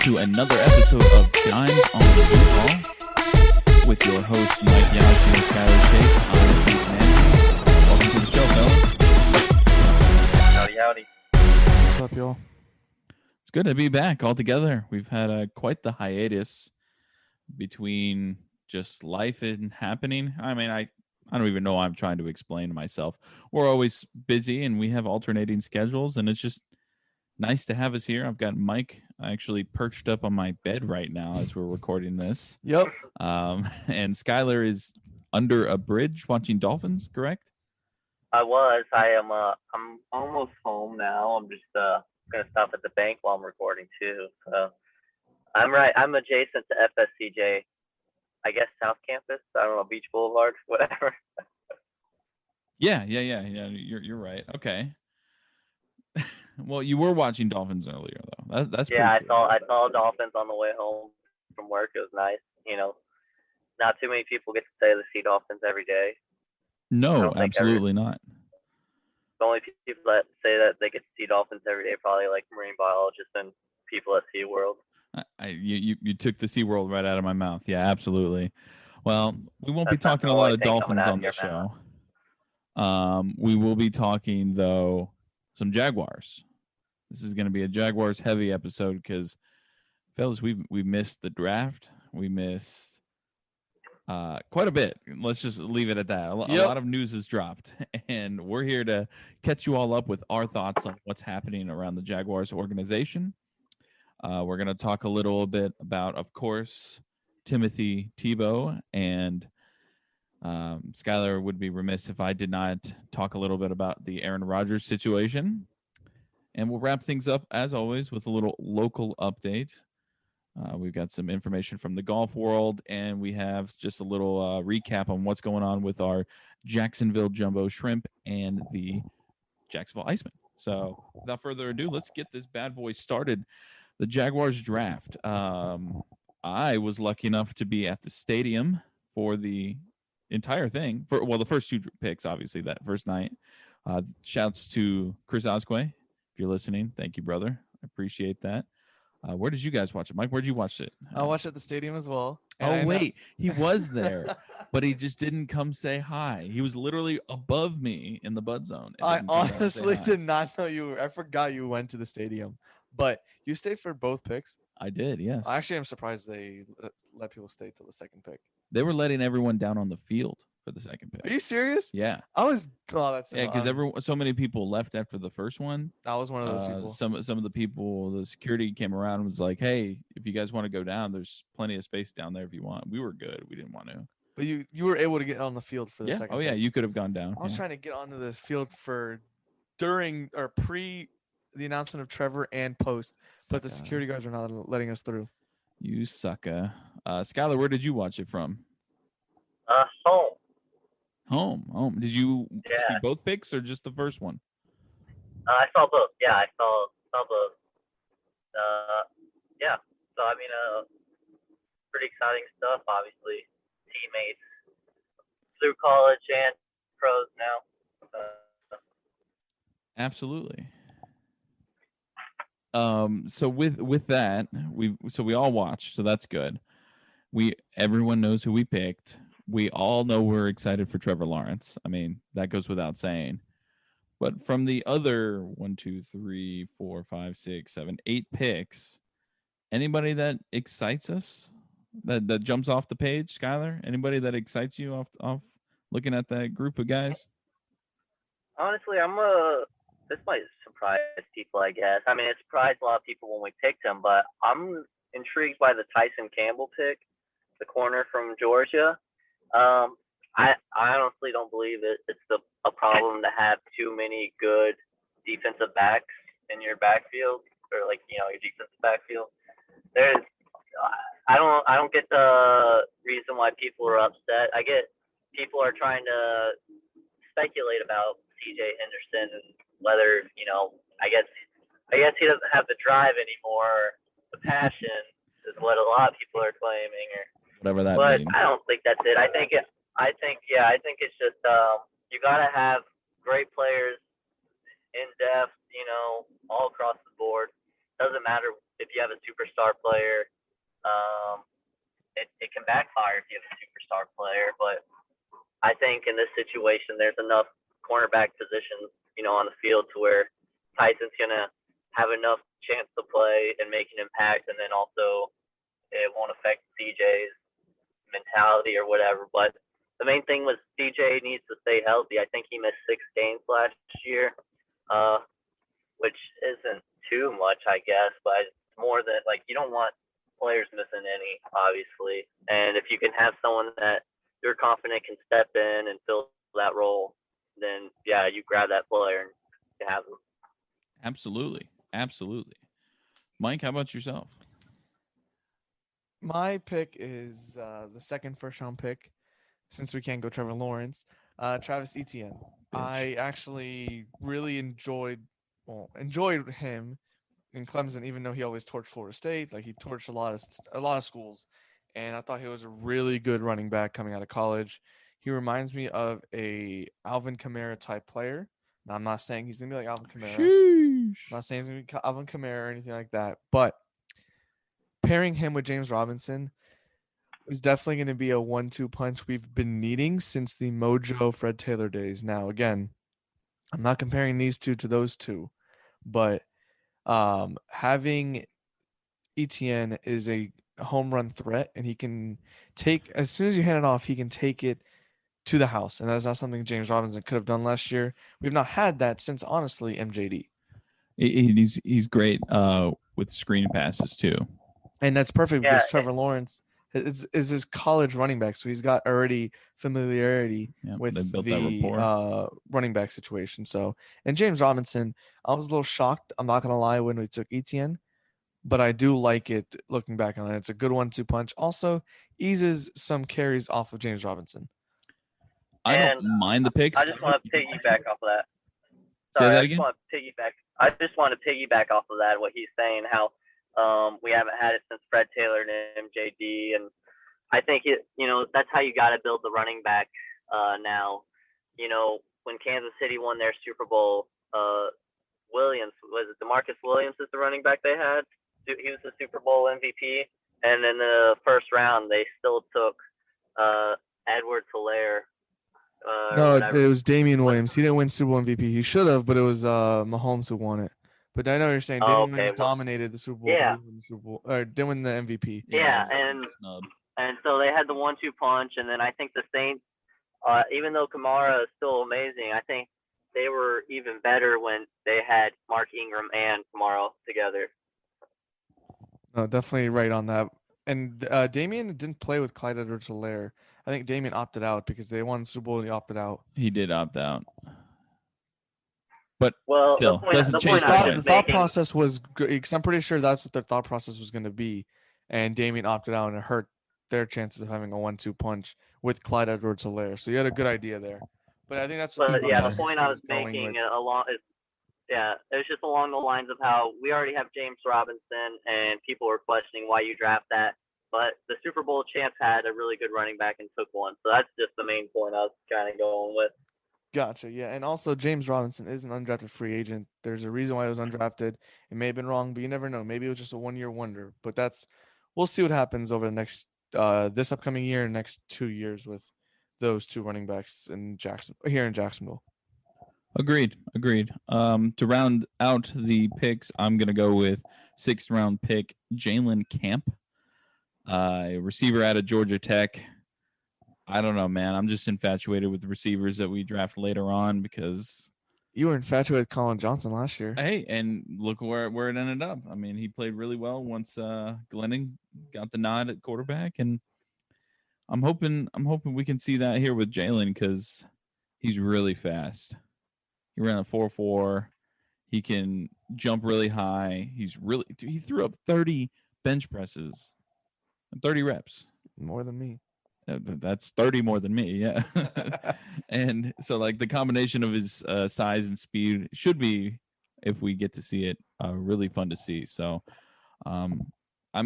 to another episode of Dimes on the Ball with your hosts Mike Yashi and Skylar Chase. I'm Steve Manning. Welcome to the show, fellas. Howdy, howdy. What's up, y'all? It's good to be back all together. We've had quite the hiatus between just life and happening. I mean, I don't even know. I'm trying to explain to myself. We're always busy and we have alternating schedules, and it's just nice to have us here. I've got Mike actually perched up on my bed right now as we're recording this. Yep. And Skylar is under a bridge watching dolphins, correct? I was. I'm almost home now. I'm just gonna stop at the bank while I'm recording too. So I'm right. I'm adjacent to FSCJ. I guess South Campus. I don't know, Beach Boulevard, whatever. Yeah. You're right. Okay. Well, you were watching dolphins earlier, though. That's yeah. Cool. I saw dolphins on the way home from work. It was nice. You know, not too many people get to say they see dolphins every day. No, absolutely not. The only people that say that they get to see dolphins every day are probably like marine biologists and people at SeaWorld. You took the SeaWorld right out of my mouth. Yeah, absolutely. Well, we won't be talking a lot of dolphins on the show. We will be talking, though, some Jaguars. This is going to be a Jaguars heavy episode because, fellas, we missed the draft. We missed quite a bit. Let's just leave it at that. A lot of news has dropped, and we're here to catch you all up with our thoughts on what's happening around the Jaguars organization. We're going to talk a little bit about, of course, Timothy Tebow, and Skylar would be remiss if I did not talk a little bit about the Aaron Rodgers situation. And we'll wrap things up, as always, with a little local update. We've got some information from the golf world, and we have just a little recap on what's going on with our Jacksonville Jumbo Shrimp and the Jacksonville IceMen. So without further ado, let's get this bad boy started. The Jaguars draft. I was lucky enough to be at the stadium for the entire thing. The first two picks, obviously, that first night. Shouts to Chris Osquay. If you're listening, thank you, brother. I appreciate that. Where did you guys watch it? Mike, where'd you watch it? I watched at the stadium as well. Wait. He was there, but he just didn't come say hi. He was literally above me in the bud zone. I honestly did not know you were. I forgot you went to the stadium. But you stayed for both picks? I did, yes. Actually, I'm surprised they let people stay till the second pick. They were letting everyone down on the field for the second pick. Are you serious? Yeah. I was. Oh, that's because so many people left after the first one. I was one of those people. Some of the people, the security came around and was like, "Hey, if you guys want to go down, there's plenty of space down there if you want." We were good. We didn't want to. But you were able to get on the field for the second. Oh yeah, pick. you could have gone down. I was trying to get onto this field during or pre the announcement of Trevor and post, but the security guards are not letting us through. You sucker. Skylar, where did you watch it from? Home. Did you see both picks or just the first one? I saw both. Yeah, I saw both. Yeah. So I mean, pretty exciting stuff. Obviously, teammates through college and pros now. Absolutely. So with that, we all watched, so that's good. Everyone knows who we picked. We all know we're excited for Trevor Lawrence. I mean, that goes without saying. But from the other 1, 2, 3, 4, 5, 6, 7, 8 picks, anybody that excites us, that jumps off the page, Skylar? Anybody that excites you off looking at that group of guys? Honestly, this might surprise people, I guess. I mean, it surprised a lot of people when we picked him, but I'm intrigued by the Tyson Campbell pick, the corner from Georgia. I honestly don't believe it's a problem to have too many good defensive backs in your backfield, or your defensive backfield. I don't get the reason why people are upset. I get people are trying to speculate about CJ Henderson and whether, I guess he doesn't have the drive anymore. The passion is what a lot of people are claiming, or whatever that means. But I don't think that's it. I think it's just you gotta have great players in depth, all across the board. doesn't matter if you have a superstar player. It can backfire if you have a superstar player, but I think in this situation, there's enough cornerback positions, on the field to where Tyson's gonna have enough chance to play and make an impact, and then also it won't affect CJ's mentality or whatever. But the main thing was CJ needs to stay healthy. I think he missed 6 games last year, which isn't too much, I guess, but it's more than you don't want players missing any, obviously. And if you can have someone that you're confident can step in and fill that role, then yeah, you grab that player and you have them. Absolutely. Mike, how about yourself? My pick is the second first-round pick, since we can't go Trevor Lawrence. Travis Etienne. I actually really enjoyed him in Clemson, even though he always torched Florida State. He torched a lot of schools, and I thought he was a really good running back coming out of college. He reminds me of a Alvin Kamara type player. Now, I'm not saying he's gonna be like Alvin Kamara. I'm not saying he's gonna be Alvin Kamara or anything like that, but pairing him with James Robinson is definitely going to be a 1-2 punch we've been needing since the Mojo Fred Taylor days. Now, again, I'm not comparing these two to those two, but having Etienne is a home run threat, and he can take, as soon as you hand it off, he can take it to the house, and that's not something James Robinson could have done last year. We've not had that since, honestly, MJD. He's great with screen passes too, and that's perfect because Trevor Lawrence is his college running back, so he's got already familiarity with the running back situation. So, and James Robinson, I was a little shocked, I'm not gonna lie, when we took Etienne, but I do like it looking back on it. It's a good 1-2 punch. Also, eases some carries off of James Robinson. I don't mind the picks. I just want to piggyback off of that. Say that again? I just want to piggyback off of that, what he's saying, how we haven't had it since Fred Taylor and MJD, and I think that's how you got to build the running back now. When Kansas City won their Super Bowl, DeMarcus Williams is the running back they had. He was the Super Bowl MVP, and in the first round they still took Edwards-Helaire. No, it was Damian Williams. He didn't win Super Bowl MVP. He should have, but it was Mahomes who won it. But I know what you're saying. Damian Williams dominated the Super Bowl. Yeah. Didn't win the MVP. Yeah, and so they had the 1-2 punch, and then I think the Saints, even though Kamara is still amazing, I think they were even better when they had Mark Ingram and Kamara together. No, definitely right on that. And Damian didn't play with Clyde Edwards-Helaire. I think Damian opted out because they won the Super Bowl and he opted out. He did opt out. But still, doesn't change the thought process was good, because I'm pretty sure that's what their thought process was going to be. And Damian opted out, and it hurt their chances of having a 1-2 punch with Clyde Edwards-Helaire. So you had a good idea there. But I think that's the point I was making it's just along the lines of how we already have James Robinson, and people were questioning why you draft that. But the Super Bowl champs had a really good running back and took one. So that's just the main point I was kind of going with. Gotcha, yeah. And also, James Robinson is an undrafted free agent. There's a reason why he was undrafted. It may have been wrong, but you never know. Maybe it was just a one-year wonder. But we'll see what happens over the next this upcoming year and next 2 years with those two running backs here in Jacksonville. Agreed. To round out the picks, I'm going to go with 6th round pick Jalen Camp, a receiver out of Georgia Tech. I don't know, man. I'm just infatuated with the receivers that we draft later on because you were infatuated with Colin Johnson last year. Hey, and look where it ended up. I mean, he played really well once Glennon got the nod at quarterback, and I'm hoping we can see that here with Jalen because he's really fast. He ran a 4.4. He can jump really high. He threw up 30 bench presses, 30 reps. More than me. That's 30 more than me, yeah. And so, the combination of his size and speed should be, if we get to see it, really fun to see. So I'm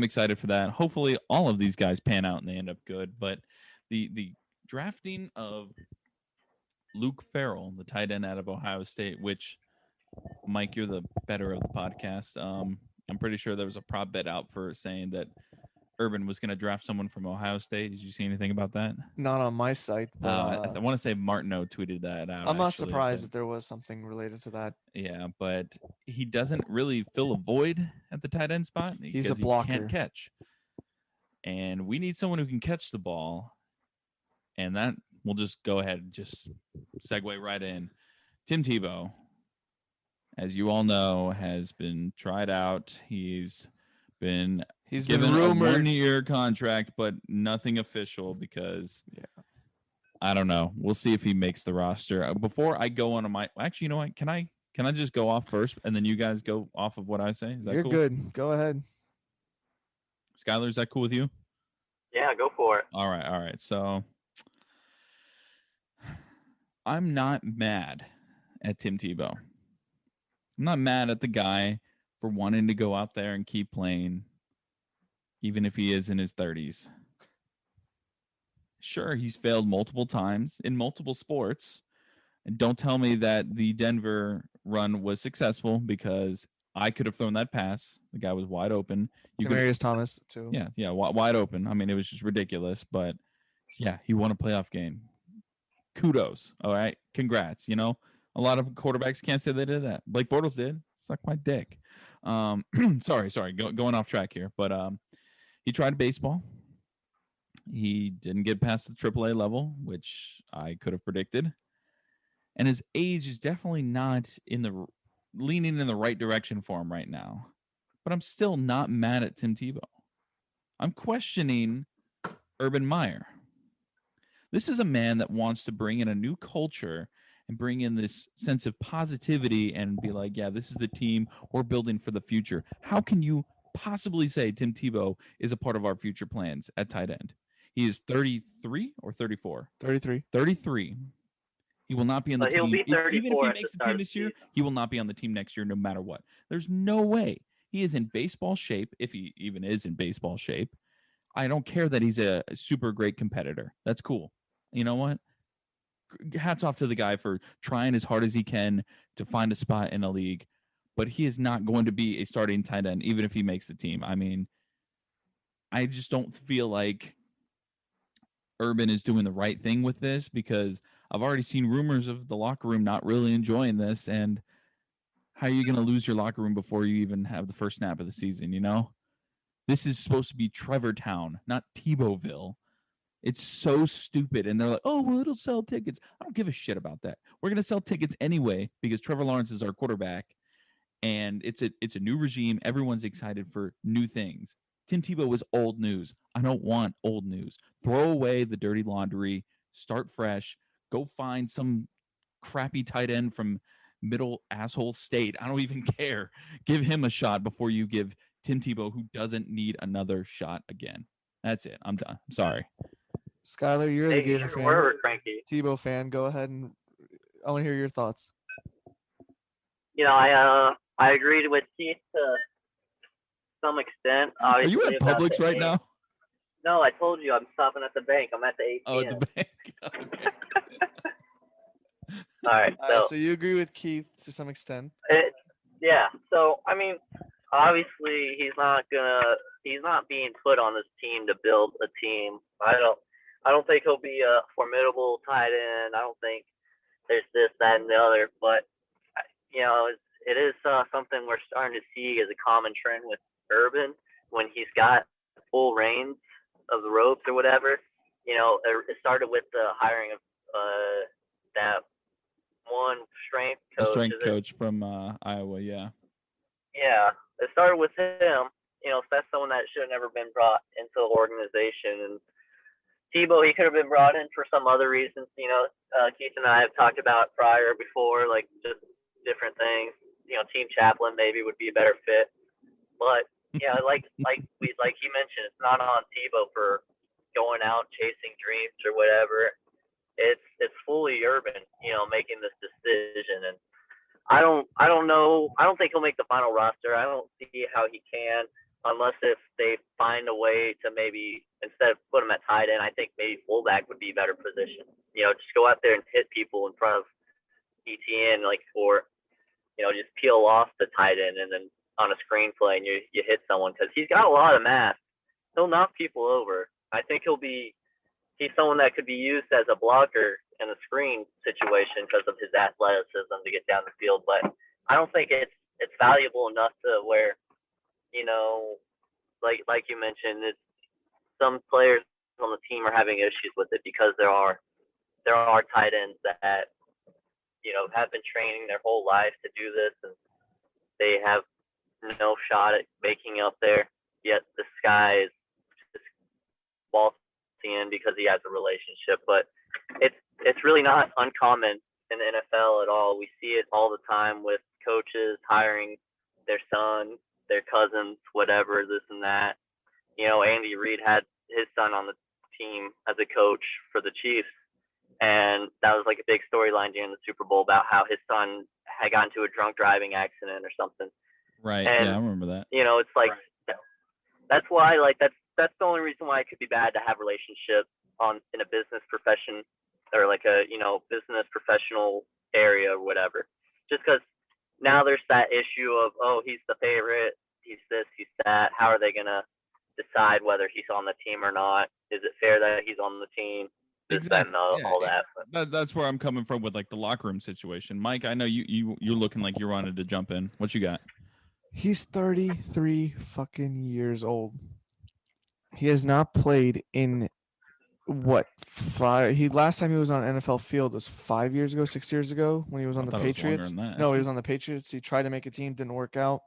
excited for that. Hopefully all of these guys pan out and they end up good. But the drafting of Luke Farrell, the tight end out of Ohio State, which, Mike, you're the better of the podcast. I'm pretty sure there was a prop bet out for saying that Urban was going to draft someone from Ohio State. Did you see anything about that? Not on my site, but I want to say Martineau tweeted that out. I'm not surprised if there was something related to that. Yeah, but he doesn't really fill a void at the tight end spot. He's a blocker. He can't catch. And we need someone who can catch the ball. And that we'll just go ahead and just segue right in. Tim Tebow, as you all know, has been tried out. He's been given a 1-year contract, but nothing official because I don't know. We'll see if he makes the roster. Before I go on actually, you know what? Can I just go off first and then you guys go off of what I say? Is that You're cool? good. Go ahead. Skylar, is that cool with you? Yeah, go for it. All right. So I'm not mad at Tim Tebow. I'm not mad at the guy for wanting to go out there and keep playing, even if he is in his 30s. Sure, he's failed multiple times in multiple sports. And don't tell me that the Denver run was successful because I could have thrown that pass. The guy was wide open. Demaryius Thomas, too. Yeah, wide open. I mean, it was just ridiculous. But, yeah, he won a playoff game. Kudos. All right. Congrats. You know, a lot of quarterbacks can't say they did that. Blake Bortles did. Suck my dick. Sorry. Going off track here. But he tried baseball. He didn't get past the AAA level, which I could have predicted. And his age is definitely not leaning in the right direction for him right now. But I'm still not mad at Tim Tebow. I'm questioning Urban Meyer. This is a man that wants to bring in a new culture and bring in this sense of positivity and be like, yeah, this is the team we're building for the future. How can you possibly say Tim Tebow is a part of our future plans at tight end? He is 33 or 34? 33. 33. He will not be on the team. He'll be 34 even if he at makes the the start team of this the year, season. he will not be on the team next year no matter what. There's no way. He is in baseball shape, if he even is in baseball shape. I don't care that he's a super great competitor. That's cool. You know what? Hats off to the guy for trying as hard as he can to find a spot in a league, but he is not going to be a starting tight end, even if he makes the team. I mean, I just don't feel like Urban is doing the right thing with this because I've already seen rumors of the locker room not really enjoying this. And how are you going to lose your locker room before you even have the first snap of the season? You know, this is supposed to be Trevor Town, not Tebowville. It's so stupid. And they're like, oh, well, it'll sell tickets. I don't give a shit about that. We're going to sell tickets anyway because Trevor Lawrence is our quarterback. And it's a new regime. Everyone's excited for new things. Tim Tebow is old news. I don't want old news. Throw away the dirty laundry. Start fresh. Go find some crappy tight end from middle asshole state. I don't even care. Give him a shot before you give Tim Tebow, who doesn't need another shot again. That's it. I'm done. I'm sorry. Skylar, you're the Gator fan. We're cranky. Tebow fan. Go ahead and I want to hear your thoughts. You know, I agreed with Keith to some extent. Are you at Publix right now? No, I told you I'm stopping at the bank. I'm at the ATM. Oh, at the bank. Okay. All right. So you agree with Keith to some extent? Yeah. So I mean, obviously he's not being put on this team to build a team. I don't think he'll be a formidable tight end. I don't think there's this, that, and the other. But you know, it is something we're starting to see as a common trend with Urban when he's got full reins of the ropes or whatever. You know, it started with the hiring of that one strength coach from Iowa, yeah. Yeah, it started with him. You know, so that's someone that should have never been brought into the organization. And Tebow, he could have been brought in for some other reasons. You know, Keith and I have talked about before, like just different things. You know, team chaplain maybe would be a better fit. But yeah, like he mentioned, it's not on Tebow for going out chasing dreams or whatever. It's fully Urban, you know, making this decision. And I don't know. I don't think he'll make the final roster. I don't see how he can, unless if they find a way to maybe instead of put him at tight end, I think maybe fullback would be a better position. You know, just go out there and hit people in front of ETN, or you know, just peel off the tight end and then on a screenplay and you hit someone, because he's got a lot of mass. He'll knock people over. I think he's someone that could be used as a blocker in a screen situation because of his athleticism to get down the field. But I don't think it's valuable enough to where, like you mentioned, some players on the team are having issues with it because there are tight ends that have been training their whole life to do this, and they have no shot at making up there. Yet this guy is just waltzing in because he has a relationship. But it's really not uncommon in the NFL at all. We see it all the time with coaches hiring their son, their cousins, whatever, this and that. Andy Reid had his son on the team as a coach for the Chiefs, and that was like a big storyline during the Super Bowl about how his son had gotten into a drunk driving accident or something. Right. And, yeah, I remember that. It's like that's why that's the only reason why it could be bad to have relationships in a business profession or like a business professional area or whatever. Just because now there's that issue of, oh, he's the favorite, he's this, he's that. How are they gonna decide whether he's on the team or not? Is it fair that he's on the team? Exactly. All that. That's where I'm coming from with like the locker room situation. Mike, I know you're looking like you wanted to jump in. What you got? He's 33 fucking years old. He has not played in last time he was on an NFL field was 6 years ago when he was on the Patriots. No, he was on the Patriots. He tried to make a team, didn't work out.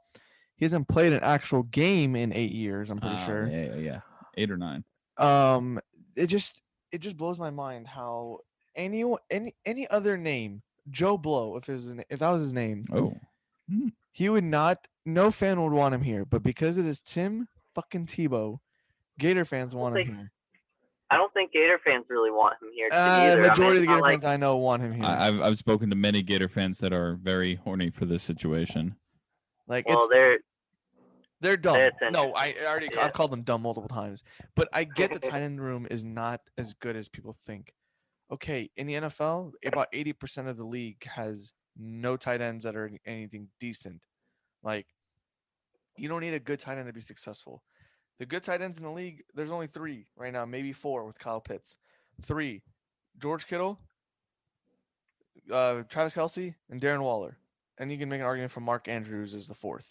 He hasn't played an actual game in 8 years, I'm pretty sure. Yeah. 8 or 9. It just blows my mind how any other name, Joe Blow, if that was his name, he would not. No fan would want him here, but because it is Tim fucking Tebow, Gator fans want him here. I don't think Gator fans really want him here either. Majority of the Gator fans I know want him here. I've spoken to many Gator fans that are very horny for this situation. They're dumb. No, I've called them dumb multiple times. But I get the tight end room is not as good as people think. Okay, in the NFL, about 80% of the league has no tight ends that are anything decent. Like, you don't need a good tight end to be successful. The good tight ends in the league, there's only 3 right now, maybe 4 with Kyle Pitts. 3, George Kittle, Travis Kelce, and Darren Waller. And you can make an argument for Mark Andrews as the 4th,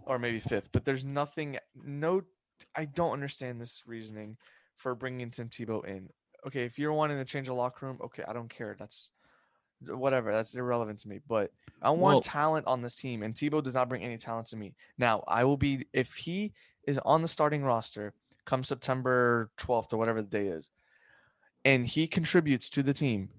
or maybe 5th. But there's I don't understand this reasoning for bringing Tim Tebow in. Okay, if you're wanting to change the locker room, okay, I don't care. That's whatever. That's irrelevant to me. But I want talent on this team, and Tebow does not bring any talent to me. Now, if he is on the starting roster come September 12th or whatever the day is, and he contributes to the team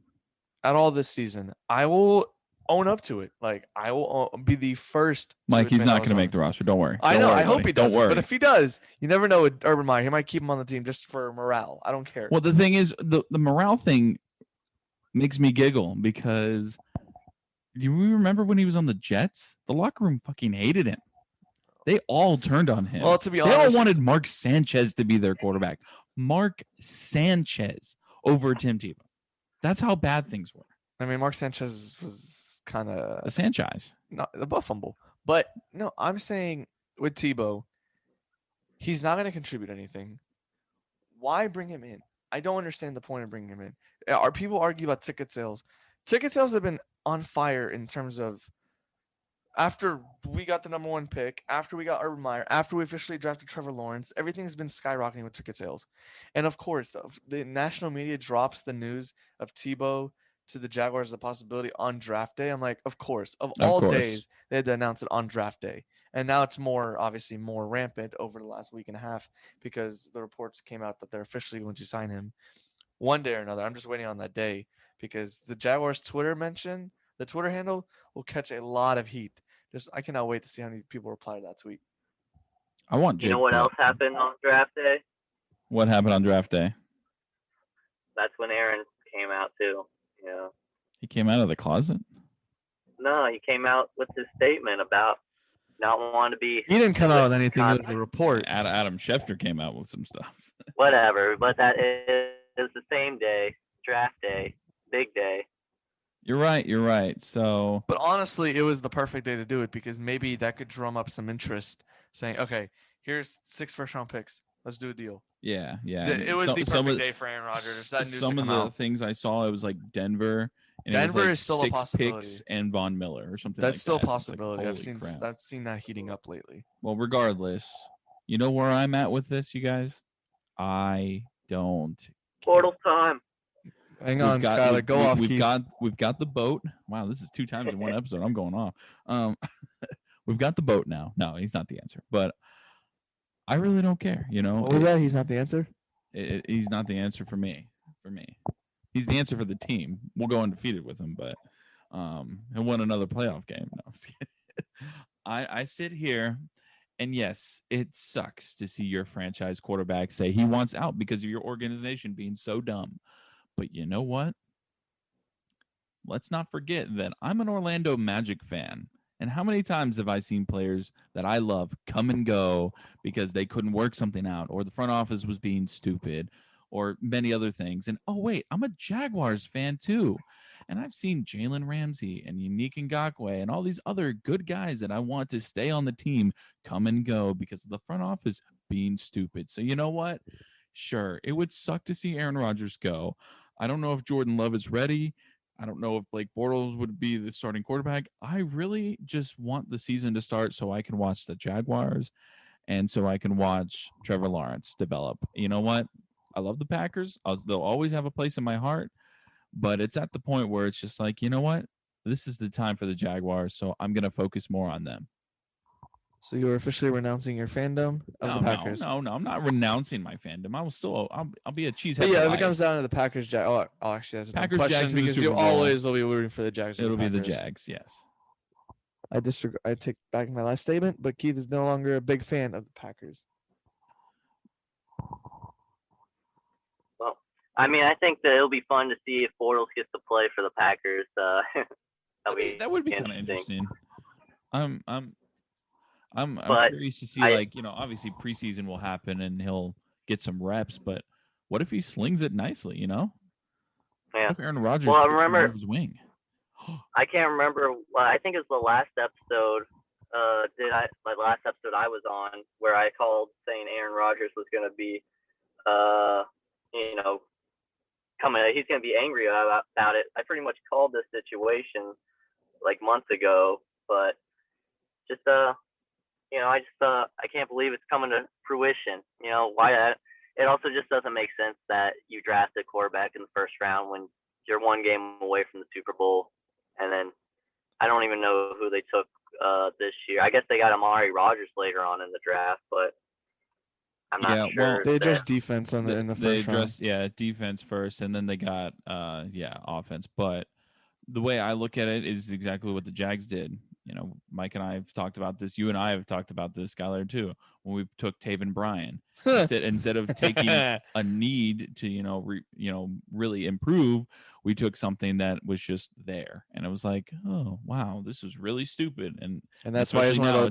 at all this season, I will own up to it. Like, I will be the first. Mike, he's not going to make the roster. Don't worry. I know. I hope buddy. He does. Don't worry. But if he does, you never know with Urban Meyer. He might keep him on the team just for morale. I don't care. Well, the thing is, the morale thing makes me giggle because do you remember when he was on the Jets? The locker room fucking hated him. They all turned on him. Well, to be honest, they all wanted Mark Sanchez to be their quarterback. Mark Sanchez over Tim Tebow. That's how bad things were. I mean, Mark Sanchez was kind of a Sanchez, not a butt fumble. But no, I'm saying with Tebow, he's not going to contribute anything. Why bring him in? I don't understand the point of bringing him in. Are people argue about ticket sales? Ticket sales have been on fire in terms of after we got the number 1 pick, after we got Urban Meyer, after we officially drafted Trevor Lawrence, everything's been skyrocketing with ticket sales. And of course, the national media drops the news of Tebow to the Jaguars as a possibility on draft day. I'm like, of course. Of all days, they had to announce it on draft day. And now it's obviously more rampant over the last week and a half because the reports came out that they're officially going to sign him one day or another. I'm just waiting on that day because the Jaguars Twitter the Twitter handle will catch a lot of heat. I cannot wait to see how many people reply to that tweet. I want Jake. You know what else happened on draft day? What happened on draft day? That's when Aaron came out too. Yeah. He came out of the closet? No, he came out with his statement about not wanting to be. He didn't come out with anything. It was a report. Adam Schefter came out with some stuff. Whatever, but that is the same day, draft day, big day. You're right. You're right. So, But honestly, it was the perfect day to do it because maybe that could drum up some interest, saying, "Okay, here's 6 first-round picks. Let's do a deal." yeah, yeah. It was the perfect day for Aaron Rodgers. That news to some of come the out. things I saw, it was like Denver, and it was Denver like is still a 6 possibility. picks and Von Miller or something That's like still a that. It's like, possibility. I've holy crap. seen that heating up lately. Well, regardless, you know where I'm at with this, you guys? I don't care. Portal time. Hang on, Skylar. Go off, Keith. We've got the boat. Wow, this is 2 times in one episode. I'm going off. We've got the boat now. No, he's not the answer, but I really don't care. You know, What was that? He's not the answer. He's not the answer for me. He's the answer for the team. We'll go undefeated with him, but he'll win another playoff game. No, I'm just kidding. I sit here, and yes, it sucks to see your franchise quarterback say he wants out because of your organization being so dumb. But you know what? Let's not forget that I'm an Orlando Magic fan. And how many times have I seen players that I love come and go because they couldn't work something out, or the front office was being stupid, or many other things? And oh, wait, I'm a Jaguars fan too. And I've seen Jalen Ramsey and Unique Ngakoue and all these other good guys that I want to stay on the team come and go because of the front office being stupid. So you know what? Sure, it would suck to see Aaron Rodgers go. I don't know if Jordan Love is ready. I don't know if Blake Bortles would be the starting quarterback. I really just want the season to start so I can watch the Jaguars and so I can watch Trevor Lawrence develop. You know what? I love the Packers. They'll always have a place in my heart, but it's at the point where it's just like, you know what? This is the time for the Jaguars, so I'm going to focus more on them. So you're officially renouncing your fandom of the Packers? No. I'm not renouncing my fandom. I'll be a cheesehead. But yeah, if it comes down to the Packers, actually, that's a Packers, question Jags because you always will be rooting for the Jags. It'll be the Jags, yes. I take back my last statement, but Keith is no longer a big fan of the Packers. Well, I mean, I think that it'll be fun to see if Bortles gets to play for the Packers. That would be kind of interesting. I'm curious to see, obviously preseason will happen and he'll get some reps, but what if he slings it nicely, you know? Yeah. What if Aaron Rodgers takes him under his wing? I can't remember. I think it was the last episode. My last episode I was on where I called saying Aaron Rodgers was going to be, coming. He's going to be angry about it. I pretty much called this situation like months ago, but just I can't believe it's coming to fruition. You know why? It also just doesn't make sense that you draft a quarterback in the first round when you're 1 game away from the Super Bowl, and then I don't even know who they took this year. I guess they got Amari Rodgers later on in the draft, but I'm not sure. Well, they addressed defense in the first round. Yeah, defense first, and then they got offense. But the way I look at it is exactly what the Jags did. You know, Mike and I have talked about this. You and I have talked about this, Skylar, too, when we took Taven Bryan. Instead of taking a need to, really improve, we took something that was just there. And it was like, oh, wow, this is really stupid. And that's why he's one of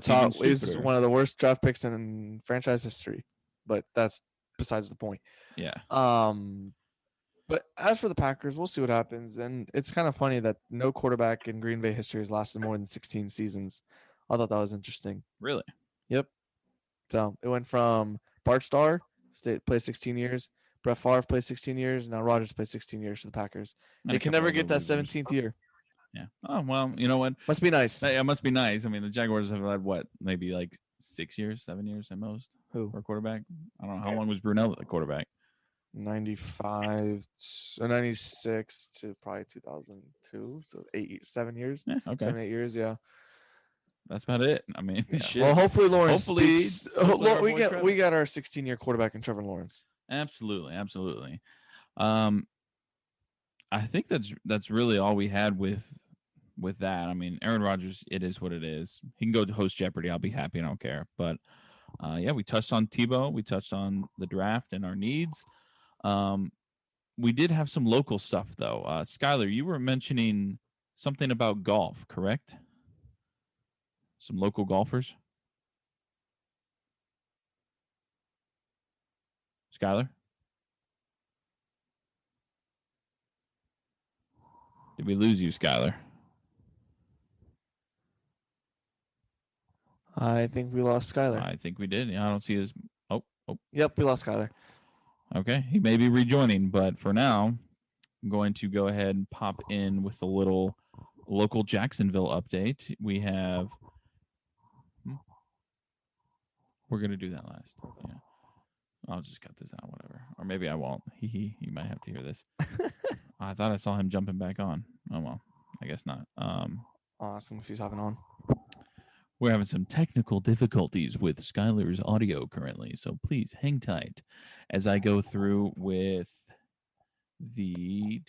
the worst draft picks in franchise history. But that's besides the point. Yeah. But as for the Packers, we'll see what happens. And it's kind of funny that no quarterback in Green Bay history has lasted more than 16 seasons. I thought that was interesting. Really? Yep. So it went from Bart Starr, played 16 years. Brett Favre played 16 years. Now Rodgers played 16 years for the Packers. They can never get that 17th year. Yeah. Oh, well, you know what? Must be nice. It must be nice. I mean, the Jaguars have had, maybe like 6 years, 7 years at most? Who? For a quarterback? I don't know. How long was Brunell the quarterback? 96 to probably 2002, so 7 years. Yeah, okay. 7-8 years, yeah. That's about it. I mean, yeah. Well, hopefully Lawrence. Hopefully we got our 16-year quarterback in Trevor Lawrence. Absolutely. I think that's really all we had with that. I mean, Aaron Rodgers, it is what it is. He can go to host Jeopardy. I'll be happy. I don't care. But we touched on Tebow. We touched on the draft and our needs. We did have some local stuff, though. Skylar, you were mentioning something about golf, correct? Some local golfers? Skylar? Did we lose you, Skylar? I think we lost Skylar. I think we did. Yeah, I don't see his. Oh. Yep, we lost Skylar. Okay, he may be rejoining, but for now, I'm going to go ahead and pop in with a little local Jacksonville update. We have. We're gonna do that last. Yeah, I'll just cut this out, whatever, or maybe I won't. You might have to hear this. I thought I saw him jumping back on. Oh well, I guess not. Ask him if he's hopping on. We're having some technical difficulties with Skylar's audio currently, so please hang tight as I go through with the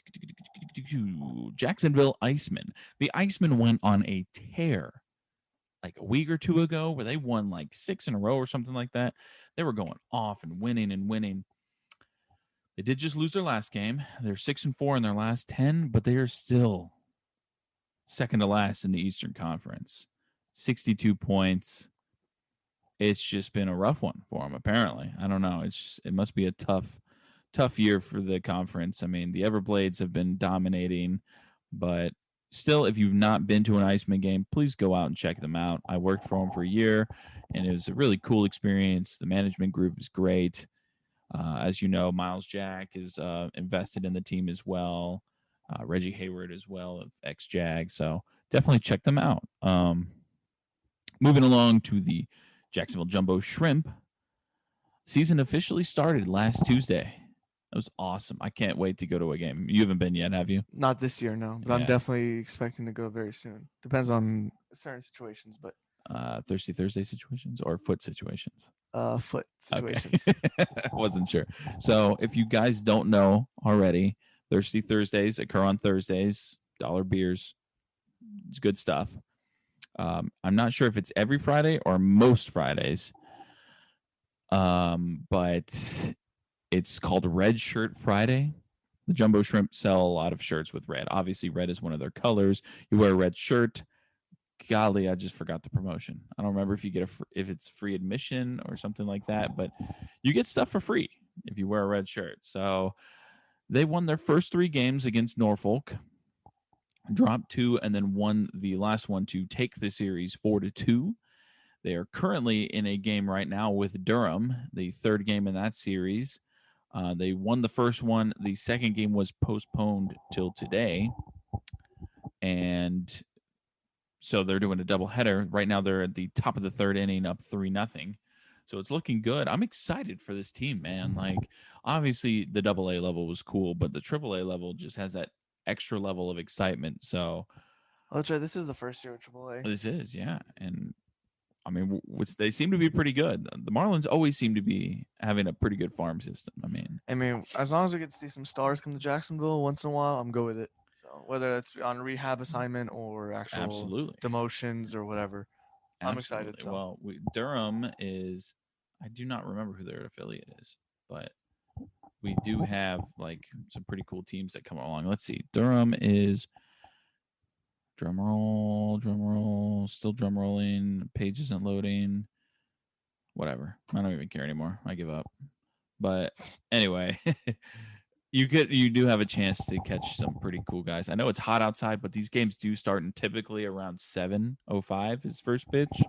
Jacksonville IceMen. The IceMen went on a tear like a week or two ago where they won like 6 in a row or something like that. They were going off and winning. They did just lose their last game. They're 6-4 in their last 10, but they are still second to last in the Eastern Conference. 62 points. It's just been a rough one for them, apparently. I don't know. It must be a tough year for the conference. I mean, the Everblades have been dominating, but still, if you've not been to an IceMen game, please go out and check them out. I worked for them for a year, and it was a really cool experience. The management group is great. As you know, Miles Jack is invested in the team as well. Reggie Hayward as well of ex-Jag. So definitely check them out. Moving along to the Jacksonville Jumbo Shrimp. Season officially started last Tuesday. That was awesome. I can't wait to go to a game. You haven't been yet, have you? Not this year, no. But I'm definitely expecting to go very soon. Depends on certain situations, but Thirsty Thursday situations or foot situations? Foot situations. Okay. I wasn't sure. So if you guys don't know already, Thirsty Thursdays occur on Thursdays. $1 beers. It's good stuff. I'm not sure if it's every Friday or most Fridays. But it's called Red Shirt Friday. The Jumbo Shrimp sell a lot of shirts with red. Obviously, red is one of their colors. You wear a red shirt. Golly, I just forgot the promotion. I don't remember if you get if it's free admission or something like that, but you get stuff for free if you wear a red shirt. So they won their first 3 games against Norfolk, dropped 2, and then won the last one to take the series 4-2. They are currently in a game right now with Durham, the 3rd game in that series. They won the first one. The second game was postponed till today. And so they're doing a doubleheader. Right now they're at the top of the 3rd inning, up 3-0. So it's looking good. I'm excited for this team, man. Like, obviously the AA level was cool, but the AAA level just has that extra level of excitement. So that's right. This is the first year of AAA. This is, yeah. And I mean, they seem to be pretty good. The Marlins always seem to be having a pretty good farm system. I mean, as long as we get to see some stars come to Jacksonville once in a while, I'm good with it. So whether that's on rehab assignment or actual demotions or whatever, I'm excited. So. Well, Durham is, I do not remember who their affiliate is, but we do have like some pretty cool teams that come along. Let's see. Durham is. Drum roll, still drum rolling. Page isn't loading. Whatever. I don't even care anymore. I give up. But anyway, you do have a chance to catch some pretty cool guys. I know it's hot outside, but these games do start in typically around 7:05 is first pitch.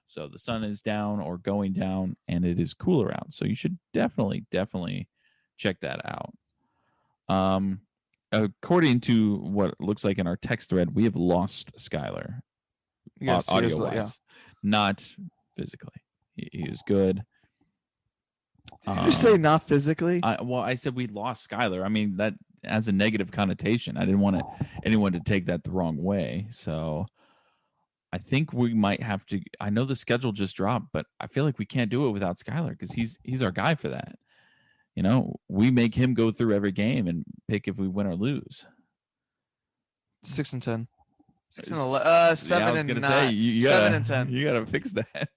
So the sun is down or going down, and it is cooler out. So you should definitely check that out. According to what looks like in our text thread, we have lost Skylar. Yes, audio-wise, not physically. He is good. Did you say not physically? I said we lost Skylar. I mean, that has a negative connotation. I didn't want anyone to take that the wrong way. So I think we might have to. I know the schedule just dropped, but I feel like we can't do it without Skylar because he's our guy for that. You know, we make him go through every game and pick if we win or lose. 6-10. 6-11. 7 I was and 9. Say, you 7 and 10. You gotta fix that.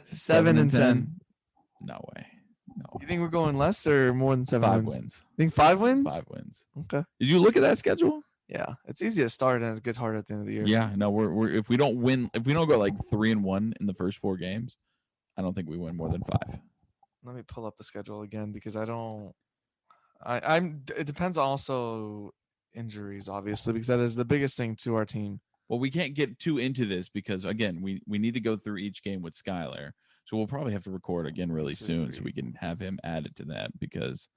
7 and 10. No way. No. You think we're going less or more than 7 5 wins? wins. Think 5 wins? 5 wins. Okay. Did you look at that schedule? Yeah, it's easy to start and it gets harder at the end of the year. Yeah, no, we're if we don't win, if we don't go like 3-1 in the first 4 games, I don't think we win more than 5. Let me pull up the schedule again because I don't. I'm. It depends also injuries, obviously, because that is the biggest thing to our team. Well, we can't get too into this because, again, we need to go through each game with Skylar. So we'll probably have to record again really soon so we can have him added to that because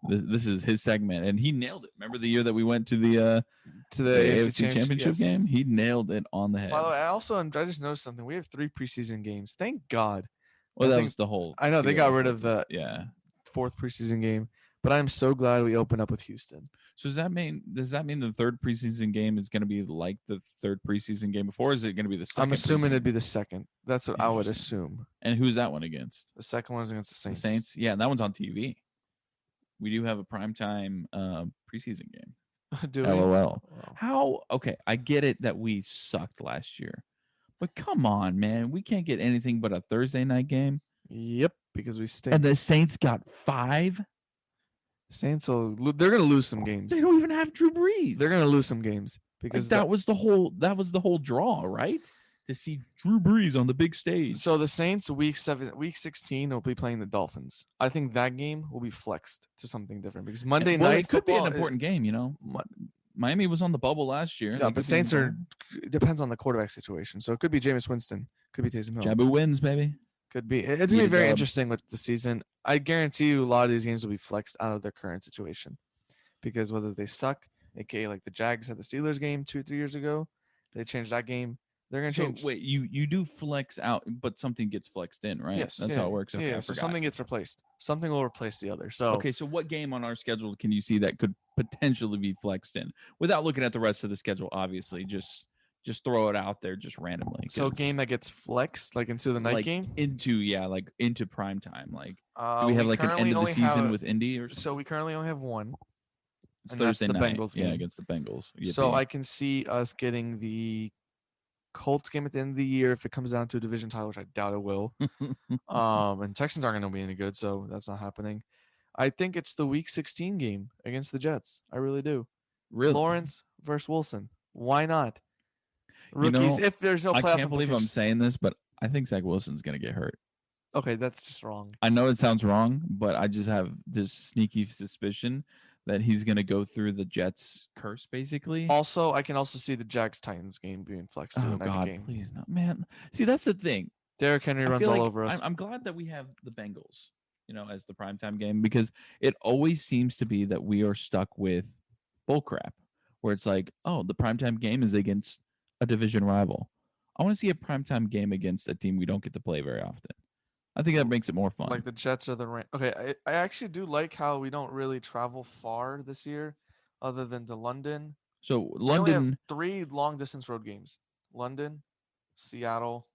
this is his segment. And he nailed it. Remember the year that we went to the AFC Championship game? He nailed it on the head. By the way, I just noticed something. We have 3 preseason games. Thank God. Well, that was the whole. I know they got rid of the 4th preseason game, but I'm so glad we opened up with Houston. So does that mean the 3rd preseason game is going to be like the 3rd preseason game before? Or is it going to be the 2nd? I'm assuming it'd be the 2nd. That's what I would assume. And who's that one against? The 2nd one is against the Saints. The Saints, yeah, that one's on TV. We do have a primetime preseason game. Do we? LOL. How? Okay, I get it that we sucked last year, but come on, man, we can't get anything but a Thursday night game. Yep, because we stink. And the Saints got 5. Saints they're gonna lose some games. They don't even have Drew Brees. They're gonna lose some games because that was the whole draw, right? To see Drew Brees on the big stage. So the Saints week 16 will be playing the Dolphins. I think that game will be flexed to something different because Monday night it could be an important game. You know, Miami was on the bubble last year. Yeah, but Saints depends on the quarterback situation. So it could be Jameis Winston, could be Taysom Hill. Jabu wins, baby. Could be. It's gonna be very interesting with the season. I guarantee you a lot of these games will be flexed out of their current situation because whether they suck, aka like the Jags had the Steelers game 2-3 years ago, they changed that game. They're gonna change. Wait, you do flex out, but something gets flexed in, right? Yes, that's how it works. Okay, yeah, so something gets replaced. Something will replace the other. So so what game on our schedule can you see that could potentially be flexed in without looking at the rest of the schedule? Obviously, just throw it out there just randomly. So a game that gets flexed like into the night game? Into prime time. Like do we have like an end of the season with Indy or something? So we currently only have one. It's Thursday night. Bengals game. Yeah, against the Bengals. So I can see us getting the Colts game at the end of the year if it comes down to a division title, which I doubt it will. And Texans aren't going to be any good, so that's not happening. I think it's the Week 16 game against the Jets. I really do. Really? Lawrence versus Wilson. Why not? Rookies, if there's no playoff I can't believe I'm saying this, but I think Zach Wilson's going to get hurt. Okay, that's just wrong. I know it sounds wrong, but I just have this sneaky suspicion that he's going to go through the Jets curse, basically. Also, I can also see the Jags-Titans game being flexed to the next game. Please not, man. See, that's the thing. Derrick Henry runs all over us. I'm glad that we have the Bengals, as the primetime game because it always seems to be that we are stuck with bullcrap, where it's like, oh, the primetime game is against a division rival. I want to see a primetime game against a team we don't get to play very often. I think that makes it more fun. Like the Jets or the Rams. Okay, I actually do like how we don't really travel far this year other than to London. So We only London, have 3 long-distance road games. London, Seattle,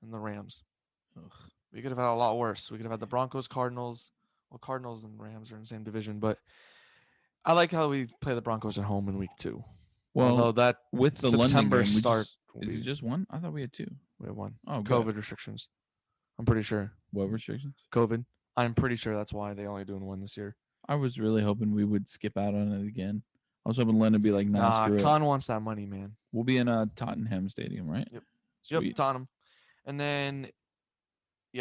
and the Rams. Ugh. We could have had a lot worse. We could have had the Broncos, Cardinals. Well, Cardinals and Rams are in the same division, but I like how we play the Broncos at home in week 2. well, Although that with the September London game, start. is it just one? I thought we had 2. We have 1. Oh, COVID good. restrictions. I'm pretty sure. What restrictions? COVID. I'm pretty sure that's why they only doing 1 this year. I was really hoping we would skip out on it again. I was hoping Len would be like, nah, screw it. Con wants that money, man. We'll be in Tottenham Stadium, right? Yep. Sweet. Yep, Tottenham. And then,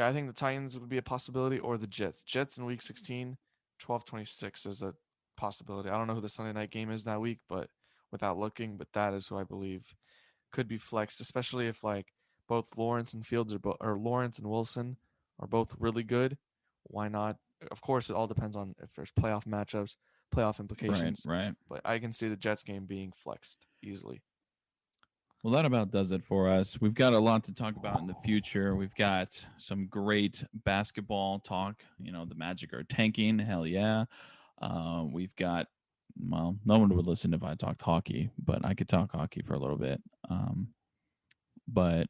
I think the Titans would be a possibility or the Jets. Jets in week 16, 12-26 is a possibility. I don't know who the Sunday night game is that week, but without looking, but that is who I believe could be flexed, especially if like both Lawrence and Fields or Lawrence and Wilson are both really good. Why not? Of course, it all depends on if there's playoff matchups, playoff implications. Right. But I can see the Jets game being flexed easily. Well, that about does it for us. We've got a lot to talk about in the future. We've got some great basketball talk. The Magic are tanking. Hell yeah. We've got, well, no one would listen if I talked hockey, but I could talk hockey for a little bit. But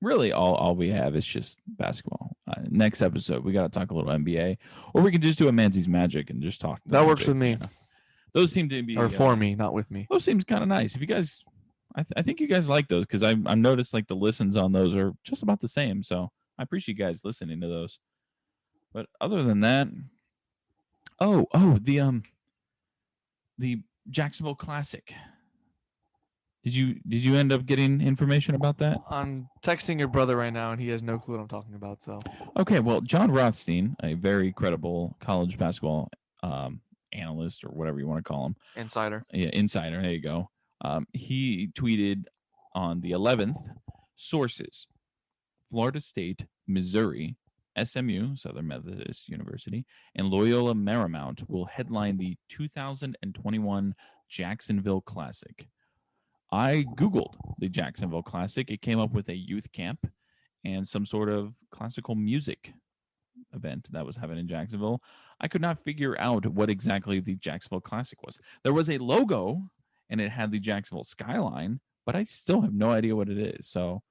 really all we have is just basketball. Next episode, we got to talk a little NBA, or we can just do a Manzi's Magic and just talk. That works with me. Those seem to be, or for me, not with me. Those seems kind of nice. If you guys, I think you guys like those because I've noticed like the listens on those are just about the same. So I appreciate you guys listening to those. But other than that, the Jacksonville Classic. Did you end up getting information about that? I'm texting your brother right now, and he has no clue what I'm talking about. So okay, well, John Rothstein, a very credible college basketball analyst or whatever you want to call him. Insider. Yeah, insider. There you go. He tweeted on the 11th, sources, Florida State, Missouri, SMU, Southern Methodist University, and Loyola Marymount will headline the 2021 Jacksonville Classic. I Googled the Jacksonville Classic. It came up with a youth camp and some sort of classical music event that was happening in Jacksonville. I could not figure out what exactly the Jacksonville Classic was. There was a logo, and it had the Jacksonville skyline, but I still have no idea what it is. So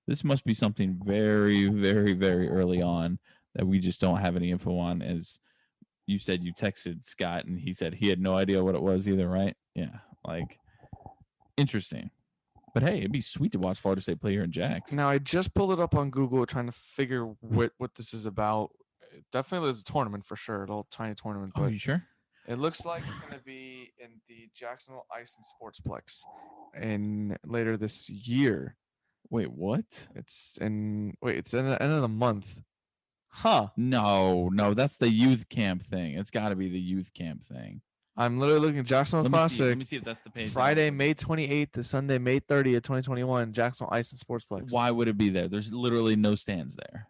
this must be something very, very, very early on that we just don't have any info on. As you said, you texted Scott, and he said he had no idea what it was either, right? Yeah, like, interesting. But hey, it'd be sweet to watch Florida State play here in Jax. Now, I just pulled it up on Google trying to figure what this is about. Definitely there's a tournament for sure, a little tiny tournament. Oh, But you sure? it looks like it's going to be in the Jacksonville Ice and Sportsplex in later this year. Wait, what? It's in the end of the month. Huh. No, that's the youth camp thing. It's got to be the youth camp thing. I'm literally looking at Jacksonville Classic. Let me see if that's the page. Friday, May 28th to Sunday, May 30th, 2021, Jacksonville Ice and Sportsplex. Why would it be there? There's literally no stands there.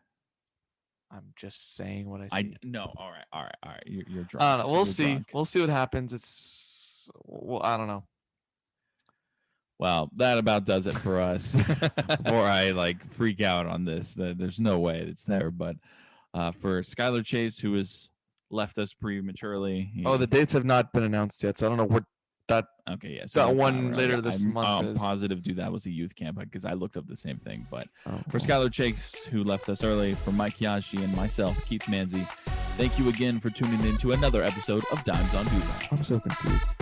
I'm just saying what I see. No. All right. You're drunk. I don't know. We'll You're see. drunk. We'll see what happens. I don't know. Well, that about does it for us. Before I freak out on this, there's no way it's there. But for Skylar Chase, who has left us prematurely. The dates have not been announced yet, so I don't know what that. Okay, yeah. So that that's one not later this month I'm is. positive, dude, that was a youth camp because I looked up the same thing. But for Oh. Skylar Chase, who left us early, for Mike Yashi and myself, Keith Manzi, thank you again for tuning in to another episode of Dimes on Duval. I'm so confused.